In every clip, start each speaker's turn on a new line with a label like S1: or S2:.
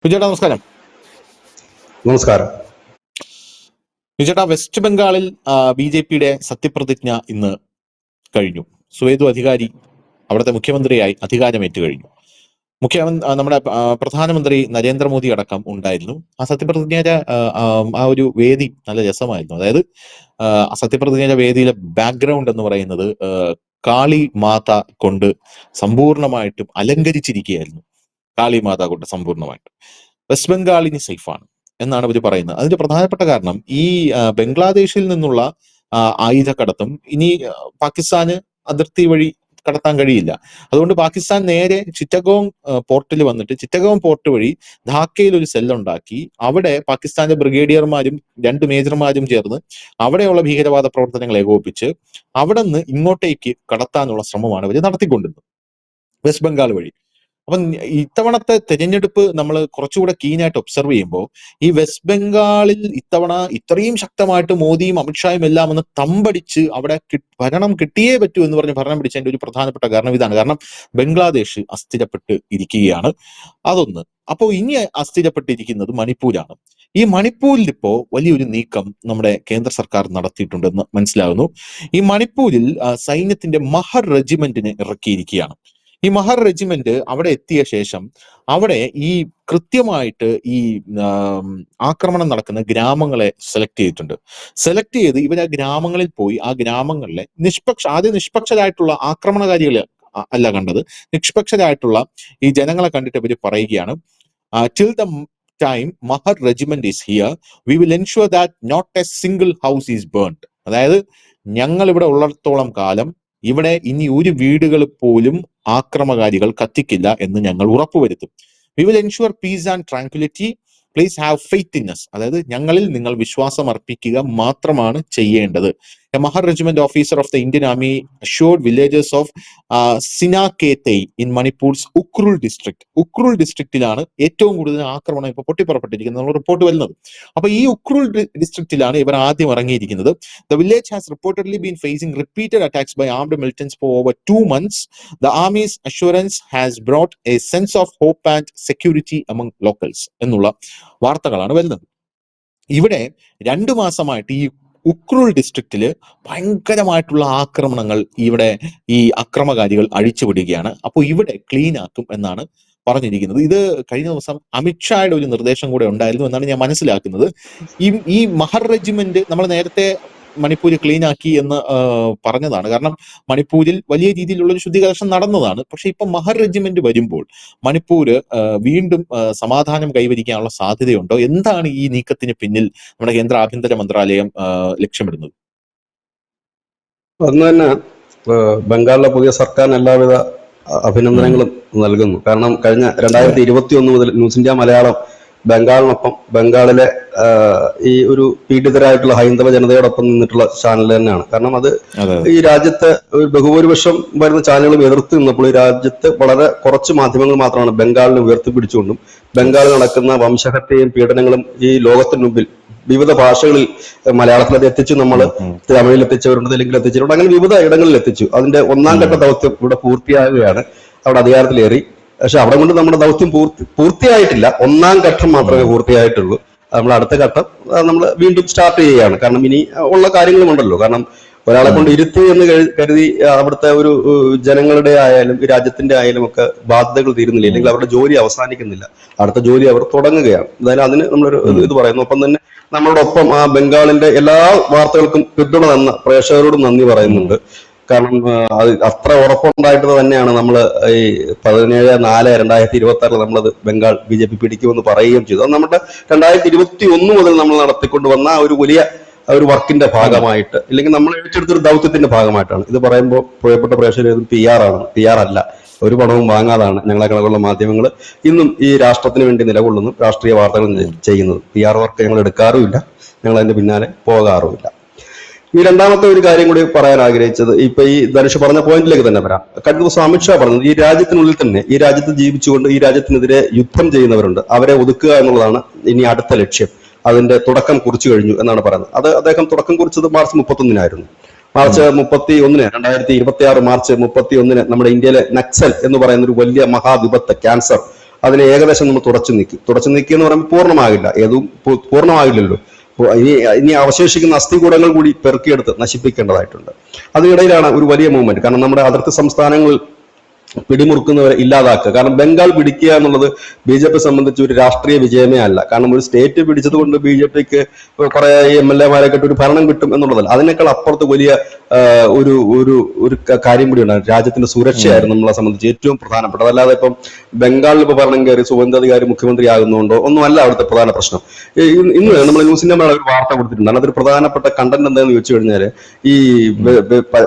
S1: വിജയേട്ടാ നമസ്കാരം.
S2: നമസ്കാരം.
S1: വിജയേട്ടാ, വെസ്റ്റ് ബംഗാളിൽ BJP-യുടെ സത്യപ്രതിജ്ഞ ഇന്ന് കഴിഞ്ഞു. സുവേന്ദു അധികാരി അവിടുത്തെ മുഖ്യമന്ത്രിയായി അധികാരമേറ്റു കഴിഞ്ഞു. നമ്മുടെ പ്രധാനമന്ത്രി നരേന്ദ്രമോദി അടക്കം ഉണ്ടായിരുന്നു. ആ സത്യപ്രതിജ്ഞയുടെ ആ ഒരു വേദി നല്ല രസമായിരുന്നു. അതായത് ആ സത്യപ്രതിജ്ഞയുടെ വേദിയിലെ ബാക്ക്ഗ്രൗണ്ട് എന്ന് പറയുന്നത് കാളി മാത കൊണ്ട് സമ്പൂർണമായിട്ടും അലങ്കരിച്ചിരിക്കുകയായിരുന്നു. കാളി മാത കൊണ്ട് സമ്പൂർണമായിട്ടും. വെസ്റ്റ് ബംഗാൾ ഇനി സേഫാണ് എന്നാണ് അവർ പറയുന്നത്. അതിന്റെ പ്രധാനപ്പെട്ട കാരണം ഈ ബംഗ്ലാദേശിൽ നിന്നുള്ള ആയുധക്കടത്തും ഇനി പാകിസ്ഥാന് അതിർത്തി വഴി കടത്താൻ കഴിയില്ല. അതുകൊണ്ട് പാകിസ്ഥാൻ നേരെ ചിറ്റഗോങ് പോർട്ടിൽ വന്നിട്ട് ചിറ്റഗോങ് പോർട്ട് വഴി ധാക്കയിൽ ഒരു സെല്ലുണ്ടാക്കി അവിടെ പാകിസ്ഥാന്റെ ബ്രിഗേഡിയർമാരും 2 മേജർമാരും ചേർന്ന് അവിടെയുള്ള ഭീകരവാദ പ്രവർത്തനങ്ങൾ ഏകോപിപ്പിച്ച് അവിടെ നിന്ന് ഇങ്ങോട്ടേക്ക് കടത്താനുള്ള ശ്രമമാണ് ഇവർ നടത്തിക്കൊണ്ടിരുന്നത് വെസ്റ്റ് ബംഗാൾ വഴി. അപ്പം ഇത്തവണത്തെ തെരഞ്ഞെടുപ്പ് നമ്മൾ കുറച്ചുകൂടെ കീനായിട്ട് ഒബ്സർവ് ചെയ്യുമ്പോൾ ഈ വെസ്റ്റ് ബംഗാളിൽ ഇത്തവണ ഇത്രയും ശക്തമായിട്ട് മോദിയും അമിത്ഷായും എല്ലാം ഒന്ന് തമ്പടിച്ച് അവിടെ ഭരണം കിട്ടിയേ പറ്റൂ എന്ന് പറഞ്ഞ് ഭരണം പിടിച്ചതിന്റെ ഒരു പ്രധാനപ്പെട്ട കാരണം ഇതാണ്. കാരണം ബംഗ്ലാദേശ് അസ്ഥിരപ്പെട്ട് ഇരിക്കുകയാണ്. അതൊന്ന്. അപ്പോൾ ഇനി അസ്ഥിരപ്പെട്ടിരിക്കുന്നത് മണിപ്പൂരാണ്. ഈ മണിപ്പൂരിൽ ഇപ്പോ വലിയൊരു നീക്കം നമ്മുടെ കേന്ദ്ര സർക്കാർ നടത്തിയിട്ടുണ്ടെന്ന് മനസ്സിലാകുന്നു. ഈ മണിപ്പൂരിൽ സൈന്യത്തിന്റെ മഹർ റെജിമെന്റിനെ ഇറക്കിയിരിക്കുകയാണ്. ഈ മഹർ റെജിമെന്റ് അവിടെ എത്തിയ ശേഷം അവിടെ ഈ കൃത്യമായിട്ട് ഈ ആക്രമണം നടക്കുന്ന ഗ്രാമങ്ങളെ സെലക്ട് ചെയ്ത് ഇവർ ആ ഗ്രാമങ്ങളിൽ പോയി ആ ഗ്രാമങ്ങളിലെ നിഷ്പക്ഷരായിട്ടുള്ള ആക്രമണകാരികളെ അല്ല കണ്ടത്, നിഷ്പക്ഷരായിട്ടുള്ള ഈ ജനങ്ങളെ കണ്ടിട്ട് ഇവർ പറയുകയാണ്, till the time Mahar regiment is here we will ensure that not a single house is burned. അതായത് ഞങ്ങൾ ഇവിടെ ഉള്ളിടത്തോളം കാലം ഇവിടെ ഇനി ഒരു വീടുകൾ പോലും ആക്രമകാരികൾ കത്തിക്കില്ല എന്ന് ഞങ്ങൾ ഉറപ്പുവരുത്തും. We will ensure peace and tranquility, please have faith in us. അതായത് ഞങ്ങളിൽ നിങ്ങൾ വിശ്വാസം അർപ്പിക്കുക മാത്രമാണ് ചെയ്യേണ്ടത്. A Mahar regiment officer of the Indian army assured villagers of Sinakeithei in Manipur's Ukhrul district. Ukhrul ഡിസ്ട്രിക്റ്റിലാണ് ഏറ്റവും കൂടുതൽ ആക്രമണം ഇപ്പോൾ പൊട്ടിപ്പുറപ്പെട്ടിരിക്കുന്ന റിപ്പോർട്ട് വരുന്നത്. അപ്പൊ ഈ ഉക്രുൾ ഡിസ്ട്രിക്റ്റിലാണ് ഇവർ ആദ്യം ഇറങ്ങിയിരിക്കുന്നത്. The village has reportedly been facing repeated attacks by armed militants for over 2 months. The army's assurance has brought a sense of hope and security among locals എന്നുള്ള വാർത്തകളാണ് വരുന്നത്. ഇവിടെ 2 മാസമായിട്ട് ഈ ഉക്രുൾ ഡിസ്ട്രിക്റ്റില് ഭയങ്കരമായിട്ടുള്ള ആക്രമണങ്ങൾ ഇവിടെ ഈ അക്രമകാരികൾ അഴിച്ചുവിടുകയാണ്. അപ്പോൾ ഇവിടെ ക്ലീൻ ആക്കും എന്നാണ് പറഞ്ഞിരിക്കുന്നത്. ഇത് കഴിഞ്ഞ ദിവസം അമിത്ഷായുടെ ഒരു നിർദ്ദേശം കൂടെ ഉണ്ടായിരുന്നു എന്നാണ് ഞാൻ മനസ്സിലാക്കുന്നത്. ഈ മഹർ റെജിമെന്റ് നമ്മൾ നേരത്തെ മണിപ്പൂര് ക്ലീൻ ആക്കി എന്ന് പറഞ്ഞതാണ്. കാരണം മണിപ്പൂരിൽ വലിയ രീതിയിലുള്ള ഒരു ശുദ്ധീകരണം നടന്നതാണ്. പക്ഷെ ഇപ്പൊ മഹർ റെജിമെന്റ് വരുമ്പോൾ മണിപ്പൂര് വീണ്ടും സമാധാനം കൈവരിക്കാനുള്ള സാധ്യതയുണ്ടോ? എന്താണ് ഈ നീക്കത്തിന് പിന്നിൽ നമ്മുടെ കേന്ദ്ര ആഭ്യന്തര മന്ത്രാലയം ലക്ഷ്യമിടുന്നത്?
S2: അന്ന് തന്നെ ബംഗാളിലെ പുതിയ സർക്കാരിന് എല്ലാവിധ അഭിനന്ദനങ്ങളും നൽകുന്നു. കാരണം കഴിഞ്ഞ 2021 മുതൽ ന്യൂസ് ഇന്ത്യ മലയാളം ബംഗാളിനൊപ്പം ബംഗാളിലെ ഈ ഒരു പീഡിതരായിട്ടുള്ള ഹൈന്ദവ ജനതയോടൊപ്പം നിന്നിട്ടുള്ള ചാനൽ തന്നെയാണ്. കാരണം അത് ഈ രാജ്യത്തെ ബഹുഭൂരിപക്ഷം വരുന്ന ചാനലുകൾ എതിർത്ത് നിന്നപ്പോൾ ഈ രാജ്യത്ത് വളരെ കുറച്ച് മാധ്യമങ്ങൾ മാത്രമാണ് ബംഗാളിനെ ഉയർത്തിപ്പിടിച്ചുകൊണ്ടും ബംഗാളിൽ നടക്കുന്ന വംശഹത്യയും പീഡനങ്ങളും ഈ ലോകത്തിന് മുമ്പിൽ വിവിധ ഭാഷകളിൽ മലയാളത്തിൽ അത് എത്തിച്ചു, നമ്മൾ തമിഴിൽ എത്തിച്ചവരുണ്ട്, തെലുങ്കിൽ എത്തിച്ചിട്ടുണ്ട്, അങ്ങനെ വിവിധ ഇടങ്ങളിൽ എത്തിച്ചു. അതിന്റെ 1ാം ഘട്ട ദൗത്യം ഇവിടെ പൂർത്തിയാകുകയാണ്. അവിടെ അധികാരത്തിലേറി. പക്ഷെ അവിടെ കൊണ്ട് നമ്മുടെ ദൗത്യം പൂർത്തിയായിട്ടില്ല. 1ാം ഘട്ടം മാത്രമേ പൂർത്തിയായിട്ടുള്ളൂ. നമ്മൾ അടുത്ത ഘട്ടം നമ്മൾ വീണ്ടും സ്റ്റാർട്ട് ചെയ്യുകയാണ്. കാരണം ഇനി ഉള്ള കാര്യങ്ങളുമുണ്ടല്ലോ. കാരണം ഒരാളെ കൊണ്ട് ഇരുത്തി എന്ന് കരുതി അവിടുത്തെ ഒരു ജനങ്ങളുടെ ആയാലും ഈ രാജ്യത്തിന്റെ ആയാലും ഒക്കെ ബാധ്യതകൾ തീരുന്നില്ല, അല്ലെങ്കിൽ അവരുടെ ജോലി അവസാനിക്കുന്നില്ല. അടുത്ത ജോലി അവർ തുടങ്ങുകയാണ്. എന്തായാലും അതിന് നമ്മളൊരു ഇത് പറയുന്നു. ഒപ്പം തന്നെ നമ്മളോടൊപ്പം ആ ബംഗാളിന്റെ എല്ലാ വാർത്തകൾക്കും പിന്തുണ തന്ന പ്രേക്ഷകരോടും നന്ദി പറയുന്നുണ്ട്. കാരണം അത് അത്ര ഉറപ്പുണ്ടായിട്ട് തന്നെയാണ് നമ്മൾ ഈ 17/4/2026 നമ്മളത് ബംഗാൾ BJP പിടിക്കുമെന്ന് പറയുകയും ചെയ്തു. അത് നമ്മുടെ 2021 മുതൽ നമ്മൾ നടത്തിക്കൊണ്ടുവന്ന ഒരു വലിയ ഒരു വർക്കിന്റെ ഭാഗമായിട്ട്, അല്ലെങ്കിൽ നമ്മൾ ഏറ്റെടുത്തൊരു ദൗത്യത്തിന്റെ ഭാഗമായിട്ടാണ്. ഇത് പറയുമ്പോൾ പ്രിയപ്പെട്ട പ്രേക്ഷകർ PR ആണ്, PR അല്ല. ഒരു പണവും വാങ്ങാതാണ് ഞങ്ങളെ കണക്കുള്ള മാധ്യമങ്ങൾ ഇന്നും ഈ രാഷ്ട്രത്തിന് വേണ്ടി നിലകൊള്ളുന്നു, രാഷ്ട്രീയ വാർത്തകൾ ചെയ്യുന്നത്. PR വർക്ക് ഞങ്ങൾ എടുക്കാറുമില്ല, ഞങ്ങൾ അതിന്റെ പിന്നാലെ പോകാറുമില്ല. ഈ രണ്ടാമത്തെ ഒരു കാര്യം കൂടി പറയാൻ ആഗ്രഹിച്ചത്, ഇപ്പൊ ഈ ധനുഷ് പറഞ്ഞ പോയിന്റിലേക്ക് തന്നെ വരാം. കഴിഞ്ഞ ദിവസം അമിത്ഷാ പറഞ്ഞത് ഈ രാജ്യത്തിനുള്ളിൽ തന്നെ, ഈ രാജ്യത്ത് ജീവിച്ചുകൊണ്ട് ഈ രാജ്യത്തിനെതിരെ യുദ്ധം ചെയ്യുന്നവരുണ്ട്, അവരെ ഒതുക്കുക എന്നുള്ളതാണ് ഇനി അടുത്ത ലക്ഷ്യം. അതിന്റെ തുടക്കം കുറിച്ചു കഴിഞ്ഞു എന്നാണ് പറയുന്നത്. അത് അദ്ദേഹം തുടക്കം കുറിച്ചത് മാർച്ച് 31-നായിരുന്നു. മാർച്ച് 31, 2026 മാർച്ച് 31 നമ്മുടെ ഇന്ത്യയിലെ നക്സൽ എന്ന് പറയുന്ന ഒരു വലിയ മഹാവിപത്ത്, ക്യാൻസർ, അതിനെ ഏകദേശം നമ്മൾ തുടച്ചു നീക്കി എന്ന് പറയുമ്പോൾ പൂർണ്ണമാകില്ല, ഏതും പൂർണ്ണമാകില്ലല്ലോ. ഇനി അവശേഷിക്കുന്ന അസ്ഥികൂടങ്ങൾ കൂടി പെറുക്കിയെടുത്ത് നശിപ്പിക്കേണ്ടതായിട്ടുണ്ട്. അതിനിടയിലാണ് ഒരു വലിയ മൂവ്മെന്റ്. കാരണം നമ്മുടെ അതിർത്തി സംസ്ഥാനങ്ങൾ പിടിമുറുക്കുന്നവരെ ഇല്ലാതാക്കുക. കാരണം ബംഗാൾ പിടിക്കുക എന്നുള്ളത് BJP സംബന്ധിച്ച് ഒരു രാഷ്ട്രീയ വിജയമേ അല്ല. കാരണം ഒരു സ്റ്റേറ്റ് പിടിച്ചത് കൊണ്ട് BJPക്ക് കുറെ MLA-മാരെ കിട്ടും, ഒരു ഭരണം കിട്ടും എന്നുള്ളതല്ല. അതിനേക്കാൾ അപ്പുറത്ത് വലിയ ഒരു ഒരു ഒരു കാര്യം കൂടി ഉണ്ടായിരുന്നു. രാജ്യത്തിന്റെ സുരക്ഷയായിരുന്നു നമ്മളെ സംബന്ധിച്ച് ഏറ്റവും പ്രധാനപ്പെട്ടത്. അല്ലാതെ ഇപ്പം ബംഗാളിൽ ഇപ്പൊ ഭരണം കയറി സുഗന്ധാധികാരി മുഖ്യമന്ത്രി ആകുന്നുണ്ടോ ഒന്നുമല്ല അവിടുത്തെ പ്രധാന പ്രശ്നം. ഇന്ന് നമ്മൾ ന്യൂസിന്റെ മേലെ ഒരു വാർത്ത കൊടുത്തിട്ടുണ്ട്. അതൊരു പ്രധാനപ്പെട്ട കണ്ടന്റ് എന്താണെന്ന് ചോദിച്ചു കഴിഞ്ഞാൽ, ഈ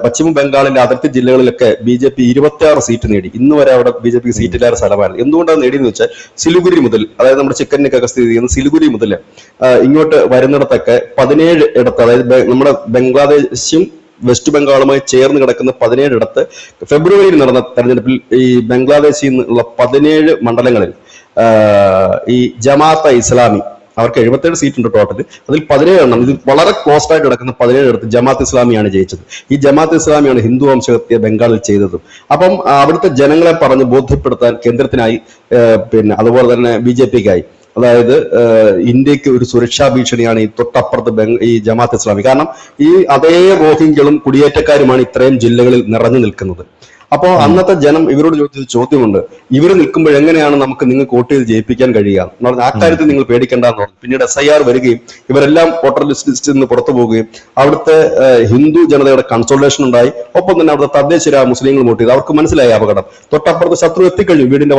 S2: പശ്ചിമ ബംഗാളിലെ അതിർത്തി ജില്ലകളിലൊക്കെ BJP 26 സീറ്റ് നേടി. ഇന്ന് വരെ അവിടെ BJPക്ക് സീറ്റില്ലാത്ത സ്ഥലമായിരുന്നു. എന്തുകൊണ്ടാണ് നേടിയെന്ന് വെച്ചാൽ, സിലിഗുരി മുതൽ, അതായത് നമ്മുടെ ചിക്കനിനൊക്കെ സ്ഥിതി ചെയ്യുന്ന സിലിഗുരി മുതൽ ഇങ്ങോട്ട് വരുന്നിടത്തൊക്കെ 17 ഇടത്ത്, അതായത് നമ്മുടെ ബംഗ്ലാദേശും വെസ്റ്റ് ബംഗാളുമായി ചേർന്ന് കിടക്കുന്ന 17 ഇടത്ത് ഫെബ്രുവരിയിൽ നടന്ന തെരഞ്ഞെടുപ്പിൽ ഈ ബംഗ്ലാദേശിൽ നിന്നുള്ള 17 മണ്ഡലങ്ങളിൽ ഈ ജമാഅത്തെ ഇസ്ലാമി, അവർക്ക് 77 സീറ്റ് ഉണ്ട് ടോട്ടൽ. അതിൽ 17 എണ്ണം, ഇത് വളരെ ക്ലോസ് ആയിട്ട് കിടക്കുന്ന 17 ഇടത്ത് ജമാഅത്ത് ഇസ്ലാമിയാണ് ജയിച്ചത്. ഈ ജമാഅത്ത് ഇസ്ലാമിയാണ് ഹിന്ദു വംശഹത്യ ബംഗാളിൽ ചെയ്തതും. അപ്പം അവിടുത്തെ ജനങ്ങളെ പറഞ്ഞ് ബോധ്യപ്പെടുത്താൻ കേന്ദ്രത്തിനായി, പിന്നെ അതുപോലെ തന്നെ BJPക്കായി, അതായത് ഇന്ത്യക്ക് ഒരു സുരക്ഷാ ഭീഷണിയാണ് ഈ തൊട്ടപ്പുറത്ത് ഈ ജമാഅത്ത് ഇസ്ലാമി. കാരണം ഈ അതേ റോഹിംഗ്യകളും കുടിയേറ്റക്കാരുമാണ് ഇത്രയും ജില്ലകളിൽ നിറഞ്ഞു നിൽക്കുന്നത്. അപ്പോൾ അന്നത്തെ ജനം ഇവരോട് ചോദിച്ചൊരു ചോദ്യമുണ്ട്, ഇവർ നിൽക്കുമ്പോൾ എങ്ങനെയാണ് നിങ്ങൾക്ക് വോട്ട് ചെയ്ത് ജയിപ്പിക്കാൻ കഴിയുക എന്ന് പറഞ്ഞാൽ, ആ കാര്യത്തിൽ നിങ്ങൾ പേടിക്കേണ്ടെന്ന് പറഞ്ഞു. പിന്നീട് SIR വരികയും ഇവരെല്ലാം വോട്ടർ ലിസ്റ്റിൽ നിന്ന് പുറത്തു പോവുകയും അവിടുത്തെ ഹിന്ദു ജനതയുടെ കൺസോൾട്ടേഷൻ ഉണ്ടായി. ഒപ്പം തന്നെ അവിടുത്തെ തദ്ദേശീയരായ മുസ്ലിങ്ങൾ വോട്ട് ചെയ്തു. അവർക്ക് മനസ്സിലായി അപകടം. തൊട്ടപ്പുറത്ത് ശത്രു എത്തിക്കഴിഞ്ഞു, വീടിന്റെ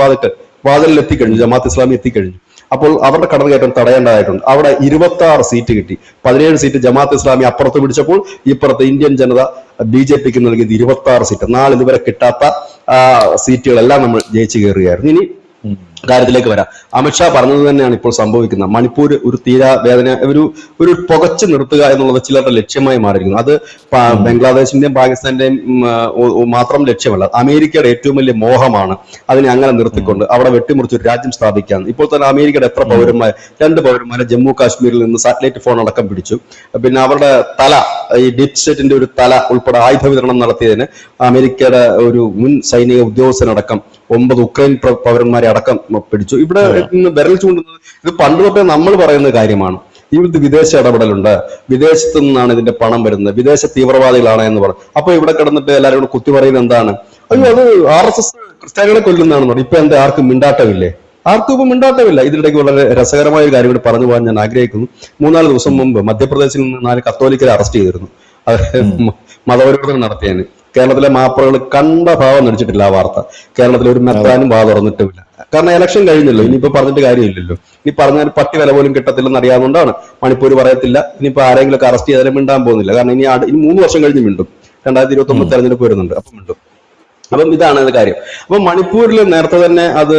S2: വാതിലിൽ എത്തിക്കഴിഞ്ഞു, ജമാഅത്ത് ഇസ്ലാമി എത്തിക്കഴിഞ്ഞു. അപ്പോൾ അവരുടെ കടന്നുകയറ്റം തടയേണ്ടതായിട്ടുണ്ട്. അവിടെ 26 സീറ്റ് കിട്ടി. 17 സീറ്റ് ജമാഅത്ത് ഇസ്ലാമി അപ്പുറത്ത് പിടിച്ചപ്പോൾ ഇപ്പുറത്ത് ഇന്ത്യൻ ജനത BJPക്ക് നൽകിയത് 26 സീറ്റ്. ഇതുവരെ കിട്ടാത്ത സീറ്റുകളെല്ലാം നമ്മൾ ജയിച്ചു കയറുകയായിരുന്നു. ഇനി കാര്യത്തിലേക്ക് വരാം. അമിത്ഷാ പറഞ്ഞത് തന്നെയാണ് ഇപ്പോൾ സംഭവിക്കുന്നത്. മണിപ്പൂർ ഒരു തീരാവേദന, ഒരു പുകച്ചു നിർത്തുക എന്നുള്ളത് ചിലരുടെ ലക്ഷ്യമായി മാറിയിരിക്കുന്നു. അത് ബംഗ്ലാദേശിന്റെയും പാകിസ്ഥാന്റെയും മാത്രം ലക്ഷ്യമല്ല, അമേരിക്കയുടെ ഏറ്റവും വലിയ മോഹമാണ് അതിനെ അങ്ങനെ നിർത്തിക്കൊണ്ട് അവിടെ വെട്ടിമുറിച്ച് ഒരു രാജ്യം സ്ഥാപിക്കാൻ. ഇപ്പോൾ തന്നെ അമേരിക്കയുടെ എത്ര പൗരന്മാർ, 2 പൗരന്മാരെ ജമ്മു കാശ്മീരിൽ നിന്ന് സാറ്റലൈറ്റ് ഫോൺ അടക്കം പിടിച്ചു. പിന്നെ അവരുടെ തല, ഈ ഡീപ് സ്റ്റേറ്റിന്റെ ഒരു തല ഉൾപ്പെടെ ആയുധ വിതരണം നടത്തിയതിന് അമേരിക്കയുടെ ഒരു മുൻ സൈനിക ഉദ്യോഗസ്ഥനടക്കം 9 ഉക്രൈൻ പൗരന്മാരെ അടക്കം പിടിച്ചു. ഇവിടെ ഇന്ന് വിരൽ ചൂണ്ടുന്നത്, ഇത് പണ്ട് തൊട്ടേ നമ്മൾ പറയുന്ന കാര്യമാണ്. ഇവിടുത്തെ വിദേശ ഇടപെടലുണ്ട്, വിദേശത്തു നിന്നാണ് ഇതിന്റെ പണം വരുന്നത്, വിദേശ തീവ്രവാദികളാണ് എന്ന് പറഞ്ഞു. അപ്പൊ ഇവിടെ കിടന്നിട്ട് എല്ലാവരും കൂടെ കുത്തി പറയുന്നത് എന്താണ്? അയ്യോ, അത് RSS ക്രിസ്ത്യാനികളെ കൊല്ലുന്നതാണെന്ന് പറഞ്ഞു. ഇപ്പൊ എന്താ, ആർക്കും മിണ്ടാട്ടമില്ലേ? ആർക്കും ഇപ്പം മിണ്ടാട്ടമില്ല. ഇതിനിടയ്ക്ക് വളരെ രസകരമായ ഒരു കാര്യം കൂടി പറഞ്ഞു പോകാൻ ഞാൻ ആഗ്രഹിക്കുന്നു. 3-4 ദിവസം മുമ്പ് മധ്യപ്രദേശിൽ നിന്ന് 4 കത്തോലിക്കരെ അറസ്റ്റ് ചെയ്തിരുന്നു. അവർ മതപരിവർത്തനം നടത്തിയതിന്. കേരളത്തിലെ മാപ്പറകൾ കണ്ട ഭാവം നടിച്ചിട്ടില്ല ആ വാർത്ത. കേരളത്തിലെ ഒരു മെത്രാനും വാ തുറന്നിട്ടുമില്ല. കാരണം ഇലക്ഷൻ കഴിഞ്ഞല്ലോ, ഇനിയിപ്പോ പറഞ്ഞിട്ട് കാര്യമില്ലല്ലോ. ഇനി പറഞ്ഞാൽ പട്ടി വില പോലും കിട്ടത്തില്ലെന്ന് അറിയാവുന്നതുകൊണ്ടാണ് മണിപ്പൂർ പറയത്തില്ല. ഇനിയിപ്പോ ആരെങ്കിലും ഒക്കെ അറസ്റ്റ് ചെയ്താലും മിണ്ടാൻ പോകുന്നില്ല. കാരണം ഇനി 3 വർഷം കഴിഞ്ഞ് മിണ്ടും. 2029 തെരഞ്ഞെടുപ്പ് വരുന്നുണ്ട്, അപ്പം മിണ്ടും. അപ്പം ഇതാണ് കാര്യം. അപ്പൊ മണിപ്പൂരിൽ നേരത്തെ തന്നെ അത്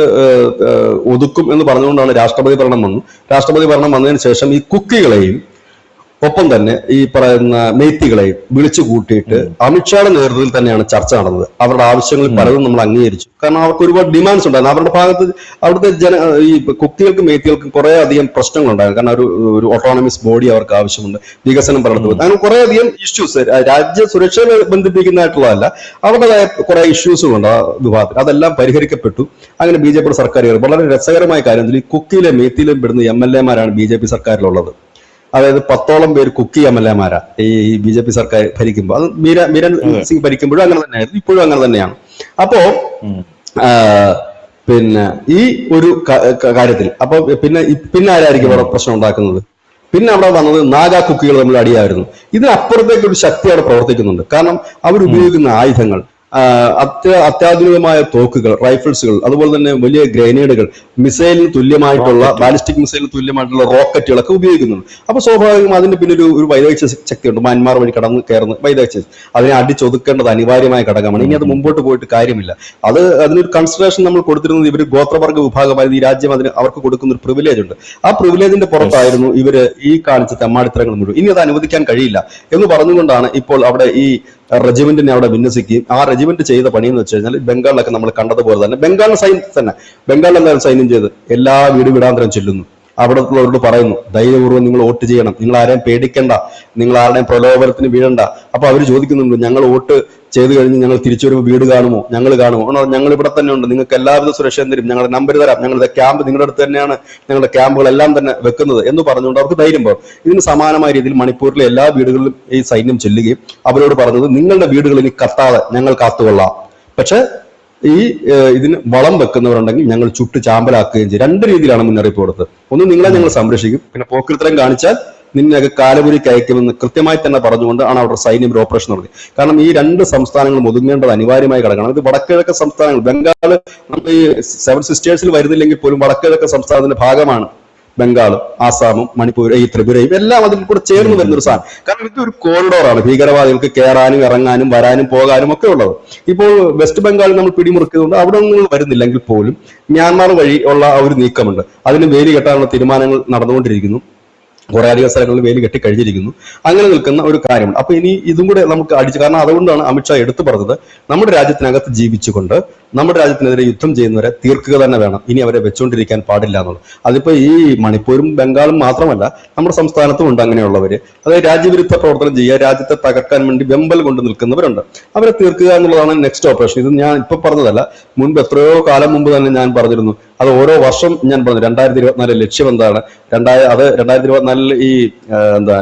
S2: ഒതുക്കും എന്ന് പറഞ്ഞുകൊണ്ടാണ് രാഷ്ട്രപതി ഭരണം വന്നു. രാഷ്ട്രപതി ഭരണം വന്നതിന് ശേഷം ഈ കുക്കികളെയും ഒപ്പം തന്നെ ഈ പറയുന്ന മെയ്ത്തികളെയും വിളിച്ചു കൂട്ടിയിട്ട് അമിത്ഷായുടെ നേതൃത്വത്തിൽ തന്നെയാണ് ചർച്ച നടന്നത്. അവരുടെ ആവശ്യങ്ങളിൽ പലതും നമ്മൾ അംഗീകരിച്ചു. കാരണം അവർക്ക് ഒരുപാട് ഡിമാൻഡ്സ് ഉണ്ടായിരുന്നു. അവരുടെ ഭാഗത്ത് അവിടുത്തെ ഈ കുക്കികൾക്കും മെയ്ത്തികൾക്കും കുറെ അധികം പ്രശ്നങ്ങളുണ്ടായിരുന്നു. കാരണം ഒരു ഓട്ടോണമസ് ബോഡി അവർക്ക് ആവശ്യമുണ്ട്, വികസനം പലയിടത്തും. അങ്ങനെ കുറെ അധികം ഇഷ്യൂസ്, രാജ്യ സുരക്ഷയെ ബന്ധിപ്പിക്കുന്നതായിട്ടുള്ളതല്ല, അവരുടേതായ കുറെ ഇഷ്യൂസുകളുണ്ട് ആ വിഭാഗത്തിൽ. അതെല്ലാം പരിഹരിക്കപ്പെട്ടു. അങ്ങനെ BJP സർക്കാർ വളരെ രസകരമായ കാര്യം, ഈ കുക്കിയിലെ മെയ്ത്തിയിലും പെടുന്ന MLA-മാരാണ് BJP സർക്കാരിലുള്ളത്. അതായത് 10ഓളം പേര് കുക്കി MLA-മാരാ ഈ BJP സർക്കാർ ഭരിക്കുമ്പോൾ. അത് ബീരൻ സിംഗ് ഭരിക്കുമ്പോഴും അങ്ങനെ തന്നെയായിരുന്നു, ഇപ്പോഴും അങ്ങനെ തന്നെയാണ്. അപ്പോ പിന്നെ ഈ ഒരു കാര്യത്തിൽ അപ്പൊ പിന്നെ ആരായിരിക്കും അവിടെ പ്രശ്നം ഉണ്ടാക്കുന്നത്? പിന്നെ അവിടെ വന്നത് നാഗാ കുക്കികൾ തമ്മിൽ അടിയായിരുന്നു. ഇതിനപ്പുറത്തേക്ക് ഒരു ശക്തി അവിടെ പ്രവർത്തിക്കുന്നുണ്ട്. കാരണം അവരുപയോഗിക്കുന്ന ആയുധങ്ങൾ, അത്യാധുനികമായ തോക്കുകൾ, റൈഫിൾസുകൾ, അതുപോലെ തന്നെ വലിയ ഗ്രനേഡുകൾ, മിസൈലിന് തുല്യമായിട്ടുള്ള, ബാലിസ്റ്റിക് മിസൈലിന് തുല്യമായിട്ടുള്ള റോക്കറ്റുകളൊക്കെ ഉപയോഗിക്കുന്നുണ്ട്. അപ്പൊ സ്വാഭാവികം അതിന്റെ പിന്നെ ഒരു വൈദേശിക ശക്തിയുണ്ട്. മ്യാൻമാർ വഴി കയറുന്ന വൈദേശിക, അതിനെ അടിച്ചൊതുക്കേണ്ടത് അനിവാര്യമായ ഘടകമാണ്. ഇനി അത് മുമ്പോട്ട് പോയിട്ട് കാര്യമില്ല. അതിനൊരു കൺസിഡറേഷൻ നമ്മൾ കൊടുത്തിരുന്നത്, ഇവർ ഗോത്രവർഗ വിഭാഗമായത് ഈ രാജ്യം അവർക്ക് കൊടുക്കുന്ന ഒരു പ്രിവിലേജ് ഉണ്ട്. ആ പ്രിവിലേജിന്റെ പുറത്തായിരുന്നു ഇവര് ഈ കാണിച്ച തെമ്മാടിത്തരങ്ങൾ മുഴുവൻ. ഇനി അത് അനുവദിക്കാൻ കഴിയില്ല എന്ന് പറഞ്ഞുകൊണ്ടാണ് ഇപ്പോൾ അവിടെ ഈ റെജിമെന്റിനെ അവിടെ വിന്യസിക്കുകയും ആ റെജിമെന്റ് ചെയ്ത പണിയെന്ന് വെച്ച് കഴിഞ്ഞാൽ ബംഗാളിലൊക്കെ നമ്മൾ കണ്ടതുപോലെ തന്നെ ബംഗാളിൽ എന്തായാലും സൈന്യം ചെയ്ത് എല്ലാ വീടാന്തരം ചെല്ലുന്നു. അവിടെ ഉള്ളവരോട് പറയുന്നു, ധൈര്യപൂർവ്വം നിങ്ങൾ വോട്ട് ചെയ്യണം, നിങ്ങൾ ആരെയും പേടിക്കണ്ട, നിങ്ങൾ ആരുടെയും പ്രലോഭനത്തിന് വീഴണ്ട. അപ്പൊ അവർ ചോദിക്കുന്നുണ്ട്, ഞങ്ങൾ വോട്ട് ചെയ്ത് കഴിഞ്ഞ് ഞങ്ങൾ തിരിച്ചു വരുമ്പോൾ വീട് കാണുമോ? ഞങ്ങൾ കാണുമോ? ഞങ്ങൾ ഇവിടെ തന്നെ ഉണ്ട്, നിങ്ങൾക്ക് എല്ലാവിധ സുരക്ഷയും തരും, ഞങ്ങളുടെ നമ്പർ തരാം, ഞങ്ങളുടെ ക്യാമ്പ് നിങ്ങളുടെ അടുത്ത് തന്നെയാണ്, ഞങ്ങളുടെ ക്യാമ്പുകളെല്ലാം തന്നെ വെക്കുന്നത് എന്ന് പറഞ്ഞുകൊണ്ട് അവർക്ക് ധൈര്യം പോകും. ഇതിന് സമാനമായ രീതിയിൽ മണിപ്പൂരിലെ എല്ലാ വീടുകളിലും ഈ സൈന്യം ചെല്ലുകയും അവരോട് പറഞ്ഞത്, നിങ്ങളുടെ വീടുകളിൽ കത്താതെ ഞങ്ങൾ കാത്തുകൊള്ളാം, പക്ഷെ ഇതിന് വളം വെക്കുന്നവരുണ്ടെങ്കിൽ ഞങ്ങൾ ചുട്ട് ചാമ്പലാക്കുകയും ചെയ്യും. രണ്ട് രീതിയിലാണ് മുന്നറിയിപ്പ് കൊടുത്തത്. ഒന്ന്, നിങ്ങളെ ഞങ്ങൾ സംരക്ഷിക്കും, പിന്നെ പോക്കിരിത്തരം കാണിച്ചാൽ നിന്നെയൊക്കെ കാലപുരിക്ക് അയക്കുമെന്ന് കൃത്യമായി തന്നെ പറഞ്ഞുകൊണ്ട് ആണ് അവിടെ സൈന്യം ഒരു ഓപ്പറേഷൻ നടത്തി. കാരണം ഈ രണ്ട് സംസ്ഥാനങ്ങളും ഒതുങ്ങേണ്ടത് അനിവാര്യമായി കിടക്കണം. ഇത് വടക്കിഴക്കൻ സംസ്ഥാനങ്ങൾ, ബംഗാള് നമ്മൾ ഈ 7 സിസ്റ്റേഴ്സിൽ വരുന്നില്ലെങ്കിൽ പോലും വടക്കിഴക്കൻ സംസ്ഥാനത്തിന്റെ ഭാഗമാണ് ബംഗാളും ആസാമും മണിപ്പൂരും ഈ ത്രിപുരയും എല്ലാം അതിൽ കൂടെ ചേർന്ന് വരുന്ന ഒരു സാധനം. കാരണം ഇതൊരു കോറിഡോറാണ് ഭീകരവാദികൾക്ക് കയറാനും ഇറങ്ങാനും വരാനും പോകാനും ഒക്കെ ഉള്ളത്. ഇപ്പോൾ വെസ്റ്റ് ബംഗാളിൽ നമ്മൾ പിടിമുറുക്കിയതുകൊണ്ട് അവിടെ ഒന്നും വരുന്നില്ലെങ്കിൽ പോലും മ്യാൻമാർ വഴി ഉള്ള ഒരു നീക്കമുണ്ട്. അതിന് വേലി കെട്ടാനുള്ള തീരുമാനങ്ങൾ നടന്നുകൊണ്ടിരിക്കുന്നു. കുറെ അധികം സ്ഥലങ്ങളിൽ വേലി കെട്ടി കഴിഞ്ഞിരിക്കുന്നു. അങ്ങനെ നിൽക്കുന്ന ഒരു കാര്യമുണ്ട്. അപ്പൊ ഇനി ഇതും കൂടെ നമുക്ക് അടിച്ചു, കാരണം അതുകൊണ്ടാണ് അമിത്ഷാ എടുത്തു പറഞ്ഞത്, നമ്മുടെ രാജ്യത്തിനകത്ത് ജീവിച്ചുകൊണ്ട് നമ്മുടെ രാജ്യത്തിനെതിരെ യുദ്ധം ചെയ്യുന്നവരെ തീർക്കുക തന്നെ വേണം, ഇനി അവരെ വെച്ചുകൊണ്ടിരിക്കാൻ പാടില്ല എന്നുള്ളത്. അതിപ്പോ ഈ മണിപ്പൂരും ബംഗാളും മാത്രമല്ല, നമ്മുടെ സംസ്ഥാനത്തും ഉണ്ട് അങ്ങനെയുള്ളവര്. അതായത് രാജ്യവിരുദ്ധ പ്രവർത്തനം ചെയ്യുക, രാജ്യത്തെ തകർക്കാൻ വേണ്ടി വെമ്പൽ കൊണ്ട് നിൽക്കുന്നവരുണ്ട്. അവരെ തീർക്കുക എന്നുള്ളതാണ് നെക്സ്റ്റ് ഓപ്പറേഷൻ. ഇത് ഞാൻ ഇപ്പൊ പറഞ്ഞതല്ല, മുൻപ് എത്രയോ കാലം മുമ്പ് തന്നെ ഞാൻ പറഞ്ഞിരുന്നു. അത് ഓരോ വർഷം ഞാൻ പറഞ്ഞു 2024 ലക്ഷ്യം എന്താണ്, 2024 ഈ എന്താ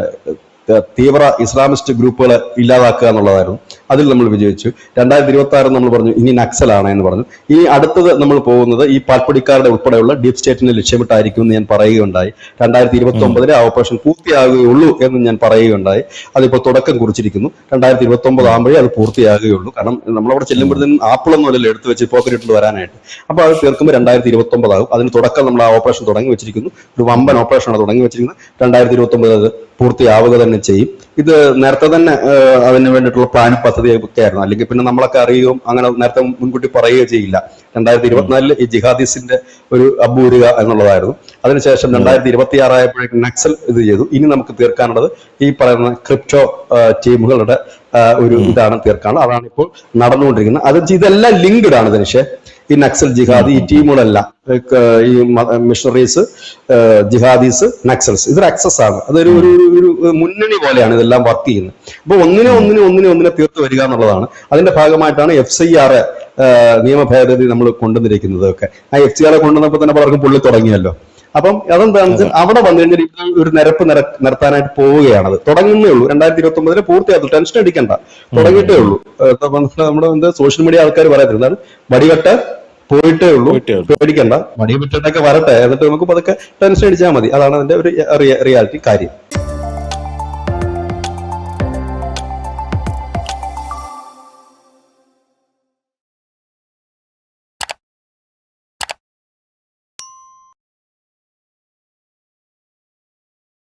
S2: തീവ്ര ഇസ്ലാമിസ്റ്റ് ഗ്രൂപ്പുകളെ ഇല്ലാതാക്കുക എന്നുള്ളതായിരുന്നു. അതിൽ നമ്മൾ വിജയിച്ചു. 2026 നമ്മൾ പറഞ്ഞു ഇനി നക്സലാണ് എന്ന് പറഞ്ഞു. ഈ അടുത്തത് നമ്മൾ പോകുന്നത് ഈ പാൽപ്പൊടിക്കാരുടെ ഉൾപ്പെടെയുള്ള ഡീപ് സ്റ്റേറ്റിനെ ലക്ഷ്യമിട്ടായിരിക്കും എന്ന് ഞാൻ പറയുകയുണ്ടായി. 2029 ആ ഓപ്പറേഷൻ പൂർത്തിയാകുകയുള്ളൂ എന്ന് ഞാൻ പറയുകയുണ്ടായി. അതിപ്പോൾ തുടക്കം കുറിച്ചിരിക്കുന്നു. 2029 ആകുമ്പോഴേ അത് പൂർത്തിയാകുകയുള്ളൂ. കാരണം നമ്മളവിടെ ചെല്ലുമ്പോഴത്തേനും ആപ്പിളൊന്നും അല്ലല്ലോ എടുത്ത് വെച്ച് പോക്കറ്റിട്ട് വരാനായിട്ട്. അപ്പൊ അത് തീർക്കുമ്പോൾ 2029 ആകും. അതിന് തുടക്കം നമ്മൾ ആ ഓപ്പറേഷൻ തുടങ്ങി വെച്ചിരിക്കുന്നു. ഒരു വമ്പൻ ഓപ്പറേഷനാണ് തുടങ്ങി വെച്ചിരിക്കുന്നത്. 2029 അത് പൂർത്തിയാവുക തന്നെ ചെയ്യും. ഇത് നേരത്തെ തന്നെ അതിന് വേണ്ടിയിട്ടുള്ള പ്ലാൻ പദ്ധതി ഒക്കെ ആയിരുന്നു. അല്ലെങ്കിൽ പിന്നെ നമ്മളൊക്കെ അറിയുകയും അങ്ങനെ നേരത്തെ മുൻകൂട്ടി പറയുകയോ ചെയ്യില്ല. 2024 ഈ ജിഹാദീസിന്റെ ഒരു അബൂരുക എന്നുള്ളതായിരുന്നു. അതിനുശേഷം 2026 ആയപ്പോഴേക്കും നക്സൽ ഇത് ചെയ്തു. ഇനി നമുക്ക് തീർക്കാനുള്ളത് ഈ പറയുന്ന ക്രിപ്റ്റോ ടീമുകളുടെ ഒരു ഇതാണ് തീർക്കാനുള്ളത്. അതാണ് ഇപ്പോൾ നടന്നുകൊണ്ടിരിക്കുന്നത്. അത് ഇതെല്ലാം ലിങ്ക്ഡ് ആണ് ധനുഷേ. ഈ നക്സൽ ജിഹാദി ഈ ടീമുകളെല്ലാം ഈ മിഷണറീസ്, ജിഹാദീസ്, നക്സൽസ്, ഇതൊരു ആക്സസ് ആണ്. അതൊരു ഒരു മുന്നണി പോലെയാണ് ഇതെല്ലാം വർക്ക് ചെയ്യുന്നത്. അപ്പൊ ഒന്നിനെ തീർത്ത് വരിക എന്നുള്ളതാണ്. അതിന്റെ ഭാഗമായിട്ടാണ് FCR നിയമ ഭേദഗതി നമ്മൾ കൊണ്ടുവന്നിരിക്കുന്നത്. ഒക്കെ ആ FCR കൊണ്ടുവന്നപ്പോൾ തന്നെ പലർക്കും പുള്ളി തുടങ്ങിയല്ലോ. അപ്പം അതെന്താണെന്ന് വെച്ചാൽ അവിടെ വന്നു കഴിഞ്ഞാൽ ഒരു നിരപ്പ് നിർത്താനായിട്ട് പോവുകയാണത്. തുടങ്ങുന്നേ ഉള്ളൂ. 2029 പൂർത്തിയാകും. ടെൻഷൻ അടിക്കണ്ട, തുടങ്ങിയിട്ടേ ഉള്ളൂ. നമ്മുടെ സോഷ്യൽ മീഡിയ ആൾക്കാർ പറയത്തില്ല, വടികെട്ട് പോയിട്ടേ ഉള്ളൂ, പേടിക്കണ്ട, വടി വിട്ടിട്ടൊക്കെ വരട്ടെ, എന്നിട്ട് നമുക്ക് പതുക്കെ ടെൻഷൻ അടിച്ചാൽ മതി. അതാണ് അതിന്റെ ഒരു റിയാലിറ്റി കാര്യം.